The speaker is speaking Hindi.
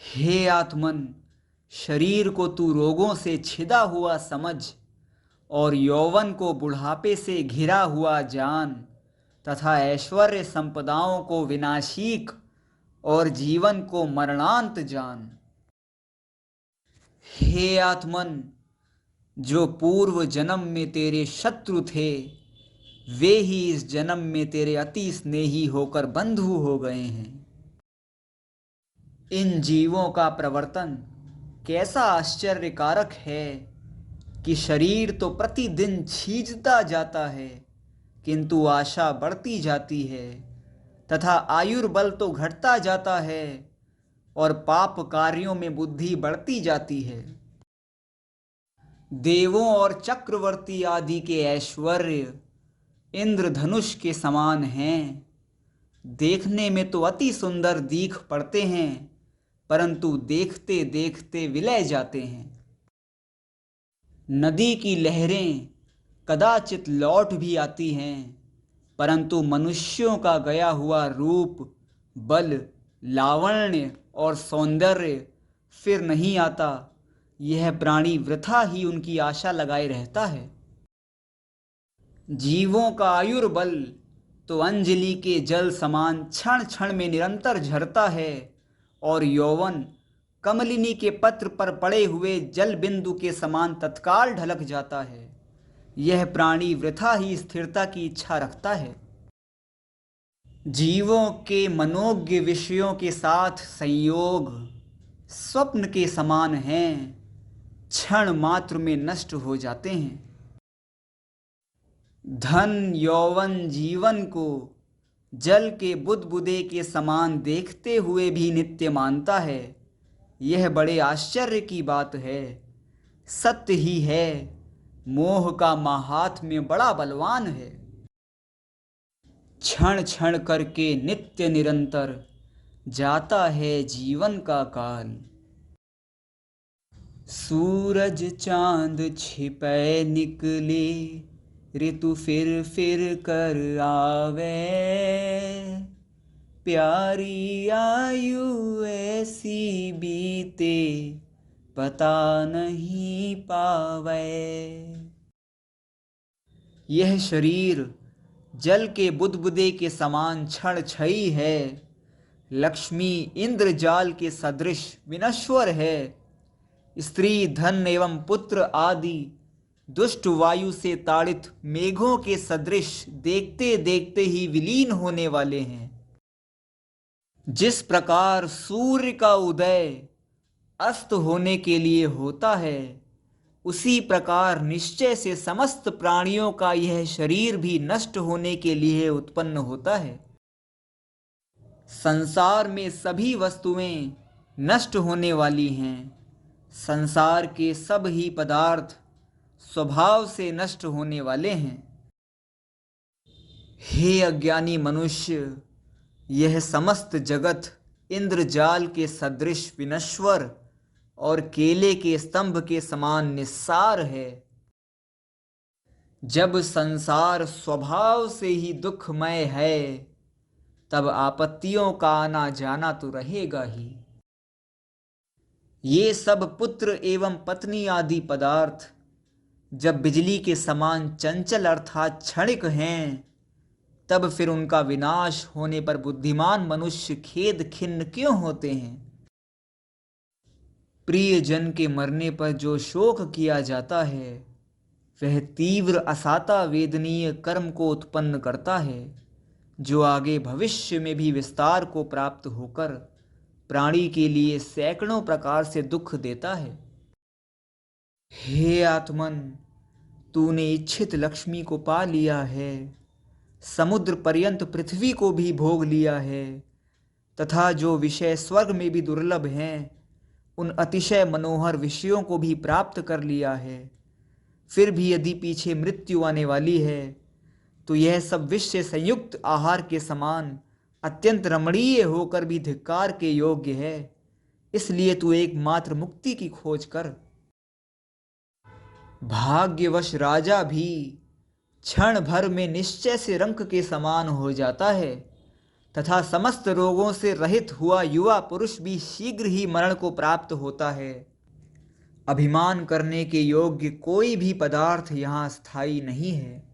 हे आत्मन, शरीर को तू रोगों से छिदा हुआ समझ और यौवन को बुढ़ापे से घिरा हुआ जान तथा ऐश्वर्य संपदाओं को विनाशीक और जीवन को मरणांत जान। हे आत्मन, जो पूर्व जन्म में तेरे शत्रु थे वे ही इस जन्म में तेरे अति स्नेही होकर बंधु हो गए हैं। इन जीवों का प्रवर्तन कैसा आश्चर्यकारक है कि शरीर तो प्रतिदिन छीजता जाता है किंतु आशा बढ़ती जाती है तथा आयुर्बल तो घटता जाता है और पाप कार्यों में बुद्धि बढ़ती जाती है। देवों और चक्रवर्ती आदि के ऐश्वर्य इंद्रधनुष के समान हैं। देखने में तो अति सुंदर दिख पड़ते हैं परंतु देखते देखते विलय जाते हैं। नदी की लहरें कदाचित लौट भी आती हैं परंतु मनुष्यों का गया हुआ रूप, बल, लावण्य और सौंदर्य फिर नहीं आता। यह प्राणी वृथा ही उनकी आशा लगाए रहता है। जीवों का आयुर्बल तो अंजलि के जल समान क्षण क्षण में निरंतर झरता है और यौवन कमलिनी के पत्र पर पड़े हुए जल बिंदु के समान तत्काल ढलक जाता है। यह प्राणी वृथा ही स्थिरता की इच्छा रखता है। जीवों के मनोज्ञ विषयों के साथ संयोग स्वप्न के समान हैं, क्षण मात्र में नष्ट हो जाते हैं। धन यौवन जीवन को जल के बुदबुदे के समान देखते हुए भी नित्य मानता है। यह बड़े आश्चर्य की बात है। सत्य ही है, मोह का माहात्म्य बड़ा बलवान है। क्षण क्षण करके नित्य निरंतर जाता है जीवन का काल। सूरज चांद छिपे निकले, ऋतु फिर फिर कर आवे, प्यारी आयु ऐसी बीते पता नहीं पावे। यह शरीर जल के बुदबुदे के समान क्षण क्षयी है। लक्ष्मी इंद्रजाल के सदृश विनश्वर है। स्त्री, धन एवं पुत्र आदि दुष्ट वायु से ताड़ित मेघों के सदृश देखते देखते ही विलीन होने वाले हैं। जिस प्रकार सूर्य का उदय अस्त होने के लिए होता है उसी प्रकार निश्चय से समस्त प्राणियों का यह शरीर भी नष्ट होने के लिए उत्पन्न होता है। संसार में सभी वस्तुएं नष्ट होने वाली हैं। संसार के सब ही पदार्थ स्वभाव से नष्ट होने वाले हैं। हे अज्ञानी मनुष्य, यह समस्त जगत इंद्रजाल के सदृश विनश्वर और केले के स्तंभ के समान निस्सार है। जब संसार स्वभाव से ही दुखमय है तब आपत्तियों का आना जाना तो रहेगा ही। ये सब पुत्र एवं पत्नी आदि पदार्थ जब बिजली के समान चंचल अर्थात क्षणिक हैं तब फिर उनका विनाश होने पर बुद्धिमान मनुष्य खेद खिन्न क्यों होते हैं। प्रियजन के मरने पर जो शोक किया जाता है वह तीव्र असाता वेदनीय कर्म को उत्पन्न करता है जो आगे भविष्य में भी विस्तार को प्राप्त होकर प्राणी के लिए सैकड़ों प्रकार से दुख देता है। हे आत्मन, तूने इच्छित लक्ष्मी को पा लिया है, समुद्र पर्यंत पृथ्वी को भी भोग लिया है तथा जो विषय स्वर्ग में भी दुर्लभ हैं उन अतिशय मनोहर विषयों को भी प्राप्त कर लिया है। फिर भी यदि पीछे मृत्यु आने वाली है तो यह सब विष से संयुक्त आहार के समान अत्यंत रमणीय होकर भी धिक्कार के योग्य है। इसलिए तू एकमात्र मुक्ति की खोज कर। भाग्यवश राजा भी क्षण भर में निश्चय से रंक के समान हो जाता है तथा समस्त रोगों से रहित हुआ युवा पुरुष भी शीघ्र ही मरण को प्राप्त होता है। अभिमान करने के योग्य कोई भी पदार्थ यहाँ स्थायी नहीं है।